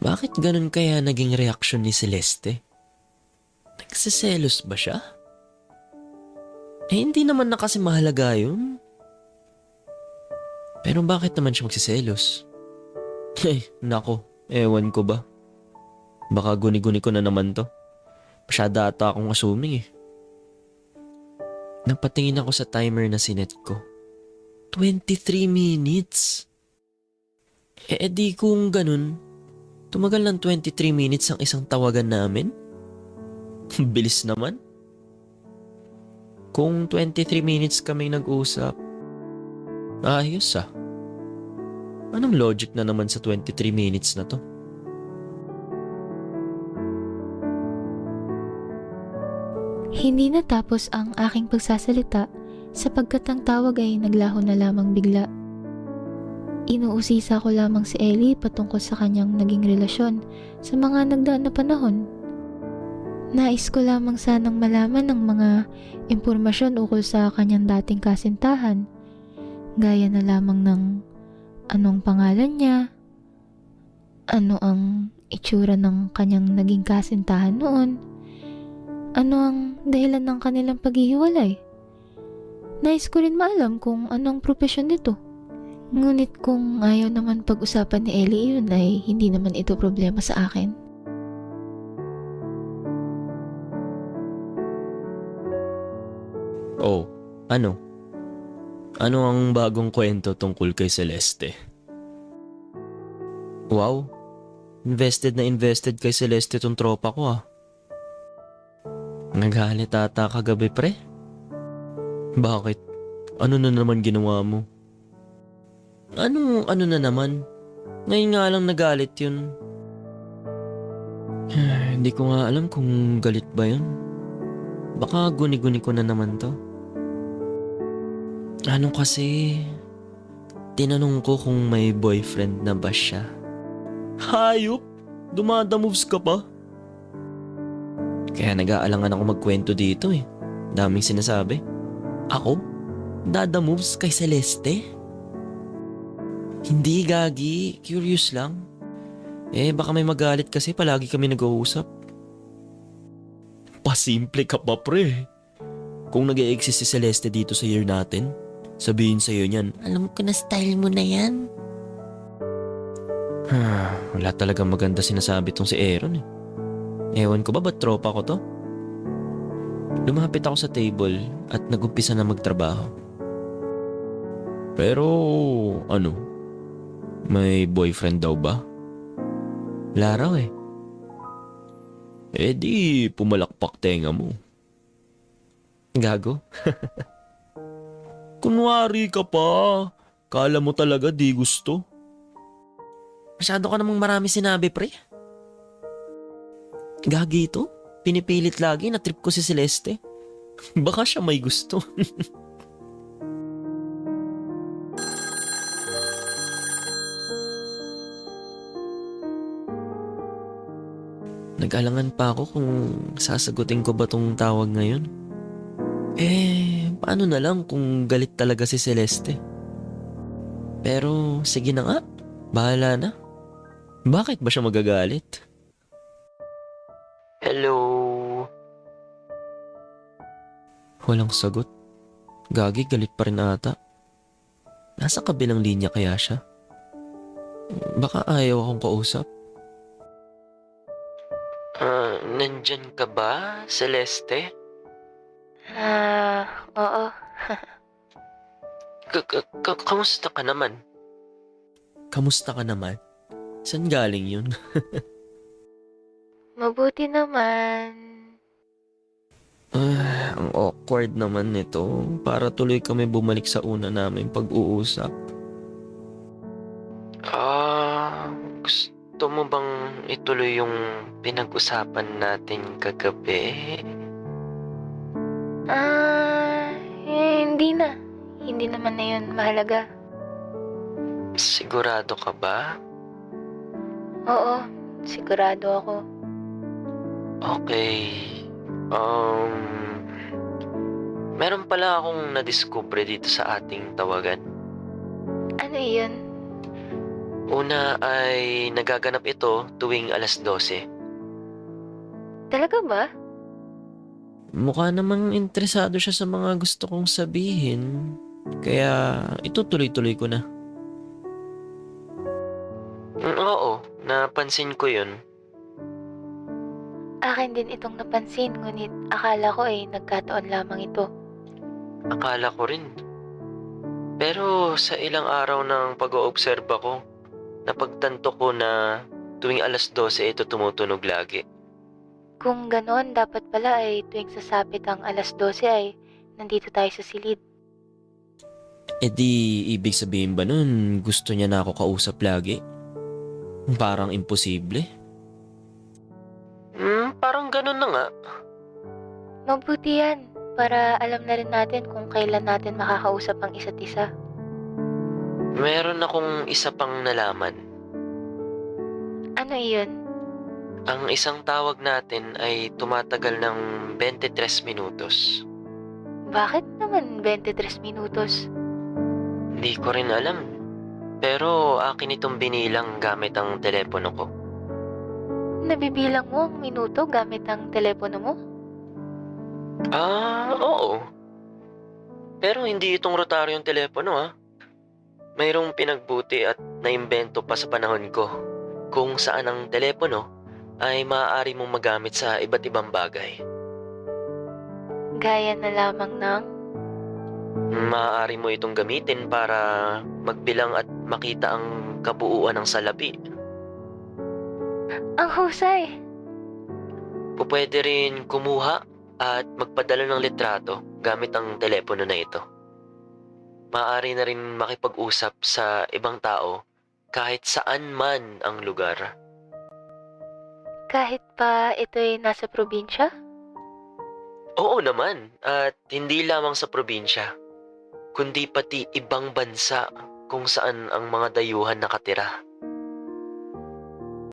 Bakit ganun kaya naging reaksyon ni Celeste? Nagsiselos ba siya? Hindi naman na kasi mahalaga yun. Pero bakit naman siya magsiselos? Nako, ewan ko ba? Baka guni-guni ko na naman to. Masyada ata akong assuming eh. Napatingin ako sa timer na sinet ko. 23 minutes. Di kung ganun, tumagal ng 23 minutes ang isang tawagan namin? Bilis naman. Kung 23 minutes kaming nag-usap, ayos ah. Anong logic na naman sa 23 minutes na to? Hindi natapos ang aking pagsasalita sapagkat ang tawag ay naglaho na lamang bigla. Inuusisa ko lamang si Ellie patungkol sa kanyang naging relasyon sa mga nagdaan na panahon. Nais ko lamang sanang malaman ng mga impormasyon ukol sa kanyang dating kasintahan, gaya na lamang ng anong pangalan niya, ano ang itsura ng kanyang naging kasintahan noon, ano ang dahilan ng kanilang paghihiwalay. Nais ko rin maalam kung anong propesyon nito. Ngunit kung ayaw naman pag-usapan ni Ellie yun ay hindi naman ito problema sa akin. Oh, ano? Ano ang bagong kwento tungkol kay Celeste? Wow, invested na invested kay Celeste tong tropa ko ah. Nagalit ata kagabi pre? Bakit? Ano na naman ginawa mo? Ano na naman? Ngayon nga lang nagalit yun. Hindi ko nga alam kung galit ba yun. Baka guni-guni ko na naman to. Ano kasi, tinanong ko kung may boyfriend na ba siya. Hayop! Dumada-moves ka pa? Kaya nag-aalangan ako magkwento dito eh. Daming sinasabi. Ako? Dada-moves kay Celeste? Hindi gagi, curious lang. Baka may magalit kasi palagi kami nag-uusap. Pasimple ka pa pre. Kung nag-e-exist si Celeste dito sa year natin, sabihin sa'yo niyan, alam ko na style mo na yan. Wala talagang maganda sinasabi tong si Aaron eh. Ewan ko ba ba't tropa ko to? Lumapit ako sa table at nag-umpisa na magtrabaho. Pero ano? May boyfriend daw ba? Wala raw eh. Di pumalakpak tenga mo. Gago. Kunwari ka pa. Kala mo talaga di gusto. Masyado ka namang marami sinabi pre. Gagi ito. Pinipilit lagi na trip ko si Celeste. Baka siya may gusto. Nag-alangan pa ako kung sasagutin ko ba tong tawag ngayon. Paano na lang kung galit talaga si Celeste? Pero sige na nga, bahala na. Bakit ba siya magagalit? Hello? Walang sagot. Gagi, galit pa rin ata. Nasa kabilang linya kaya siya? Baka ayaw akong kausap. Nandyan ka ba, Celeste? Oo. Kamusta ka naman? Kamusta ka naman? Saan galing yun? Mabuti naman. Ang awkward naman nito. Para tuloy kami bumalik sa una namin pag-uusap. Gusto mo bang ituloy yung pinag-usapan natin kagabi? Hindi na. Hindi naman na yun mahalaga. Sigurado ka ba? Oo, sigurado ako. Okay. Meron pala akong nadiskubre dito sa ating tawagan. Ano yun? Una ay nagaganap ito tuwing alas 12. Talaga ba? Mukha namang interesado siya sa mga gusto kong sabihin. Kaya itutuloy-tuloy ko na. Oo, napansin ko yun. Akin din itong napansin, ngunit akala ko ay nagkataon lamang ito. Akala ko rin. Pero sa ilang araw ng pag-oobserba ko, napagtanto ko na tuwing alas 12 ito tumutunog lagi. Kung ganoon, dapat pala ay tuwing sasapit ang alas 12 ay nandito tayo sa silid. E di, ibig sabihin ba nun gusto niya na ako kausap lagi? Parang imposible. Parang ganun na nga. Mabuti yan, para alam na rin natin kung kailan natin makakausap ang isa't isa. Meron akong isa pang nalaman. Ano iyon? Ang isang tawag natin ay tumatagal ng 23 minutos. Bakit naman 23 minutos? Hindi ko rin alam. Pero akin itong binilang gamit ang telepono ko. Nabibilang mo ang minuto gamit ang telepono mo? Oo. Pero hindi itong rotaryong telepono. Mayroong pinagbuti at naimbento pa sa panahon ko kung saan ang telepono ay maaari mong magamit sa iba't ibang bagay. Gaya na lamang ng... Maaari mo itong gamitin para magbilang at makita ang kabuuan ng salapi. Ang husay! Pupwede rin kumuha at magpadala ng litrato gamit ang telepono na ito. Maaari na rin makipag-usap sa ibang tao kahit saan man ang lugar. Kahit pa ito'y nasa probinsya? Oo naman, at hindi lamang sa probinsya, kundi pati ibang bansa kung saan ang mga dayuhan nakatira.